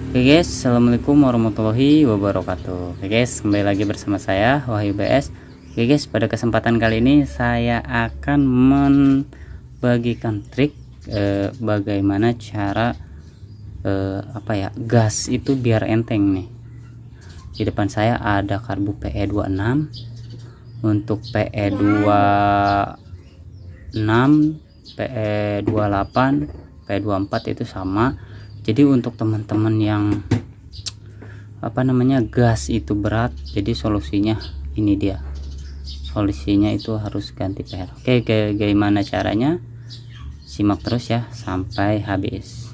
Oke guys, assalamualaikum warahmatullahi wabarakatuh. Oke guys, kembali lagi bersama saya Wahyu BS. Oke guys, pada kesempatan kali ini saya akan membagikan trik bagaimana cara gas itu biar enteng nih. Di depan saya ada karbu PE26. Untuk PE26, PE28, PE24 itu sama. Jadi untuk teman-teman yang gas itu berat, jadi solusinya ini dia. Solusinya itu harus ganti per. Oke, bagaimana caranya? Simak terus ya sampai habis.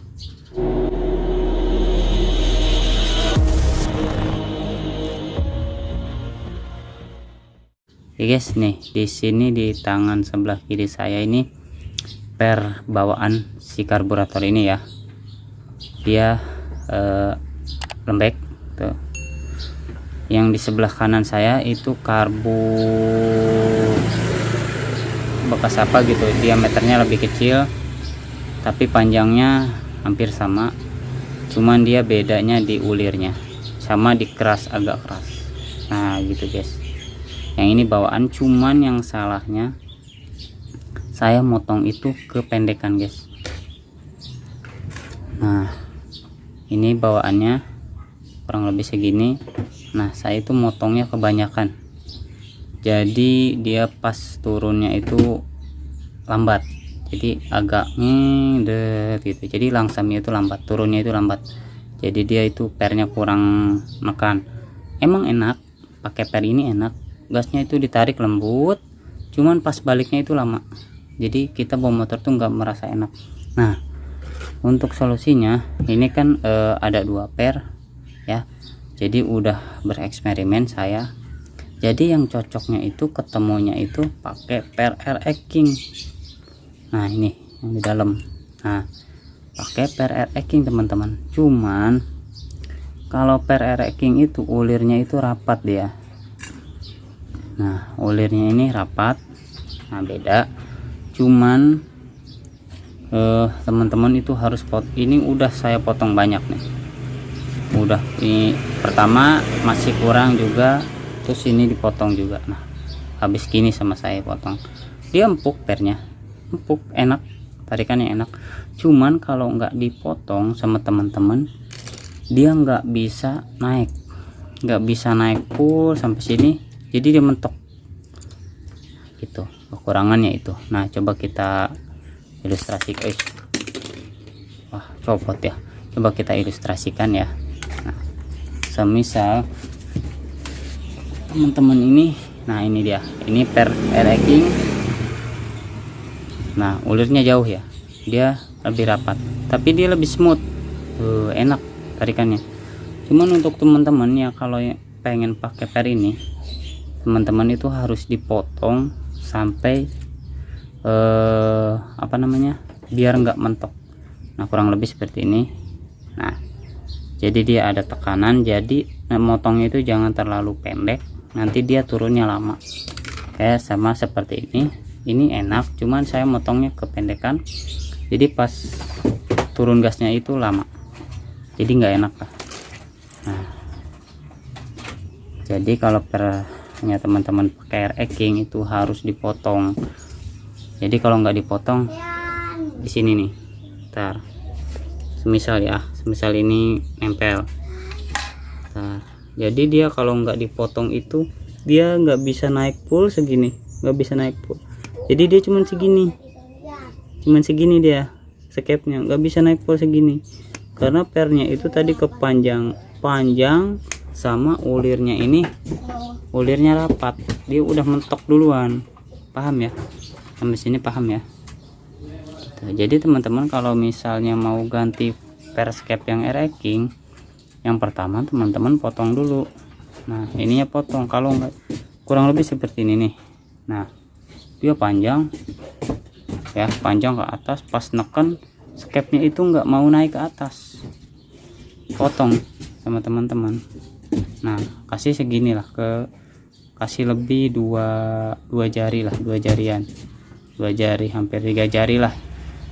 Oke guys, nih di sini di tangan sebelah kiri saya ini per bawaan si karburator ini ya. Dia lembek tuh. Yang di sebelah kanan saya itu karbu bekas apa gitu, diameternya lebih kecil tapi panjangnya hampir sama, cuman dia bedanya di ulirnya sama di keras, agak keras. Nah gitu guys, yang ini bawaan, cuman yang salahnya saya motong itu kependekan guys. Nah ini bawaannya kurang lebih segini. Nah saya itu motongnya kebanyakan, jadi dia pas turunnya itu lambat, jadi agak ngedet gitu. Jadi langsamnya itu lambat, turunnya itu lambat, jadi dia itu pernya kurang mekan. Emang enak pakai per ini, enak, gasnya itu ditarik lembut, cuman pas baliknya itu lama, jadi kita bawa motor tuh nggak merasa enak. Nah untuk solusinya ini kan ada 2 per ya, jadi udah bereksperimen saya. Jadi yang cocoknya itu ketemunya itu pakai per RX King. Nah ini yang di dalam. Nah pakai per RX King teman-teman, cuman kalau per RX King itu ulirnya itu rapat dia. Nah ulirnya ini rapat, nah beda. Cuman teman-teman itu harus ini udah saya potong banyak nih, udah ini pertama masih kurang juga, terus ini dipotong juga. Nah habis gini sama saya potong, dia empuk, pernya empuk, enak, tarikannya enak. Cuman kalau nggak dipotong sama teman-teman, dia nggak bisa naik full sampai sini, jadi dia mentok gitu, kekurangannya itu. Nah coba kita ilustrasi, wah copot ya, coba kita ilustrasikan ya. Nah semisal teman-teman ini, nah ini dia, ini per RX King. Nah ulirnya jauh ya, dia lebih rapat tapi dia lebih smooth, enak tarikannya. Cuman untuk teman-teman ya kalau pengen pakai per ini, teman-teman itu harus dipotong sampai biar nggak mentok. Nah kurang lebih seperti ini. Nah jadi dia ada tekanan, jadi motongnya itu jangan terlalu pendek, nanti dia turunnya lama. Kayak sama seperti ini enak, cuman saya motongnya kependekan, jadi pas turun gasnya itu lama, jadi nggak enak lah. Nah jadi kalau pernya teman-teman pakai RX King itu harus dipotong. Jadi kalau nggak dipotong di sini nih, ntar semisal ini nempel, ntar jadi dia kalau nggak dipotong itu dia nggak bisa naik full segini, nggak bisa naik full, jadi dia cuman segini dia skepnya, nggak bisa naik full segini karena pernya itu tadi panjang sama ulirnya ini, ulirnya rapat, dia udah mentok duluan. Paham ya? Sampai sini paham ya? Gitu. Jadi teman-teman kalau misalnya mau ganti per skep yang RX King, yang pertama teman-teman potong dulu. Nah ininya potong, kalau enggak kurang lebih seperti ini nih. Nah dia panjang ya, panjang ke atas, pas neken skepnya itu nggak mau naik ke atas, potong sama teman-teman. Nah kasih segini lah, kasih lebih dua jari lah, 2 jarian, 2 jari, hampir 3 jari lah.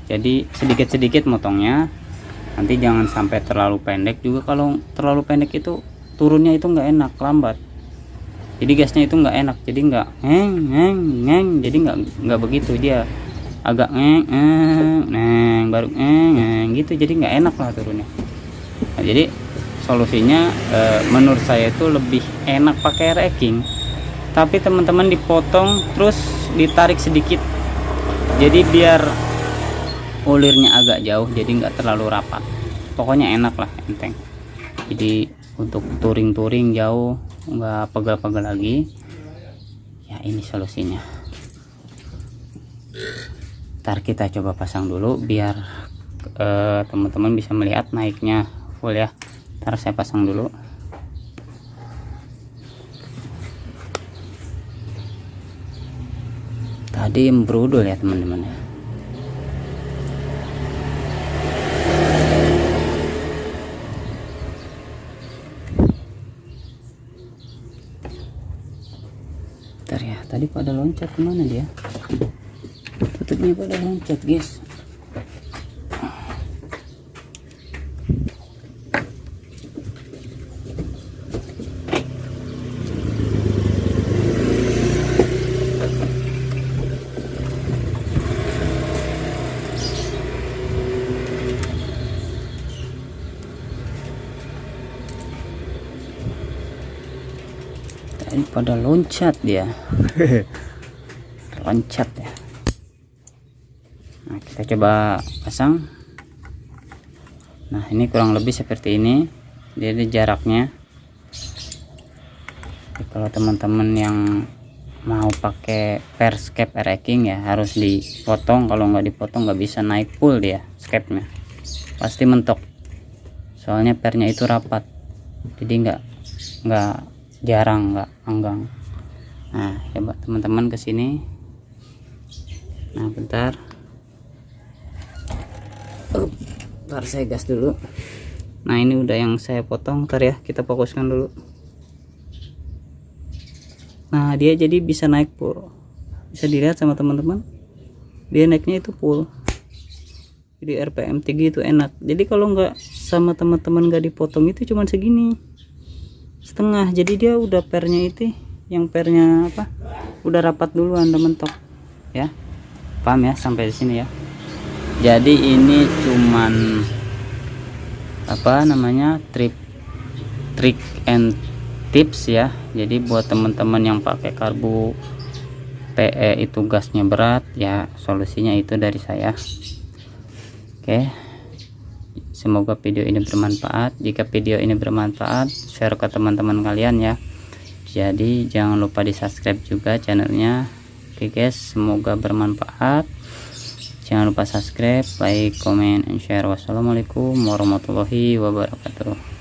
Jadi sedikit-sedikit motongnya. Nanti jangan sampai terlalu pendek juga. Kalau terlalu pendek itu turunnya itu nggak enak, lambat. Jadi gasnya itu nggak enak, jadi nggak ngeng, jadi nggak begitu, dia agak ngeng baru ngeng gitu, jadi nggak enak lah turunnya. Nah, jadi solusinya menurut saya itu lebih enak pakai racking, tapi teman-teman dipotong terus ditarik sedikit, jadi biar ulirnya agak jauh, jadi nggak terlalu rapat. Pokoknya enak lah, enteng. Jadi untuk touring jauh, nggak pegal-pegal lagi ya. Ini solusinya. Ntar kita coba pasang dulu biar teman-teman bisa melihat naiknya full ya. Ntar saya pasang dulu. Tadi embrudul ya teman-teman ya. Bentar ya, tadi pada loncat kemana dia? Tutupnya pada loncat guys. Tadi pada loncat dia. Loncat ya. Nah, kita coba pasang. Nah, ini kurang lebih seperti ini. Jadi jaraknya. Jadi, kalau teman-teman yang mau pakai per scape racking ya harus dipotong. Kalau nggak dipotong nggak bisa naik full dia scape-nya. Pasti mentok. Soalnya pernya itu rapat. Jadi nggak jarang, nggak anggang. Nah, coba teman-teman ke sini. Nah, bentar. Bentar saya gas dulu. Nah, ini udah yang saya potong. Ntar ya, kita fokuskan dulu. Nah, dia jadi bisa naik full. Bisa dilihat sama teman-teman. Dia naiknya itu full. Jadi RPM 3 itu enak. Jadi kalau nggak sama teman-teman nggak dipotong itu cuman segini. Setengah. Jadi dia udah pernya itu, yang pernya apa? Udah rapat duluan, udah mentok. Ya. Paham ya sampai di sini ya. Jadi ini cuman apa namanya? Trick and tips ya. Jadi buat teman-teman yang pakai karbu PE itu gasnya berat ya, solusinya itu dari saya. Oke. Semoga video ini bermanfaat. Jika video ini bermanfaat, share ke teman-teman kalian ya. Jadi jangan lupa di subscribe juga channelnya. Oke guys, semoga bermanfaat. Jangan lupa subscribe, like, comment, and share. Wassalamualaikum warahmatullahi wabarakatuh.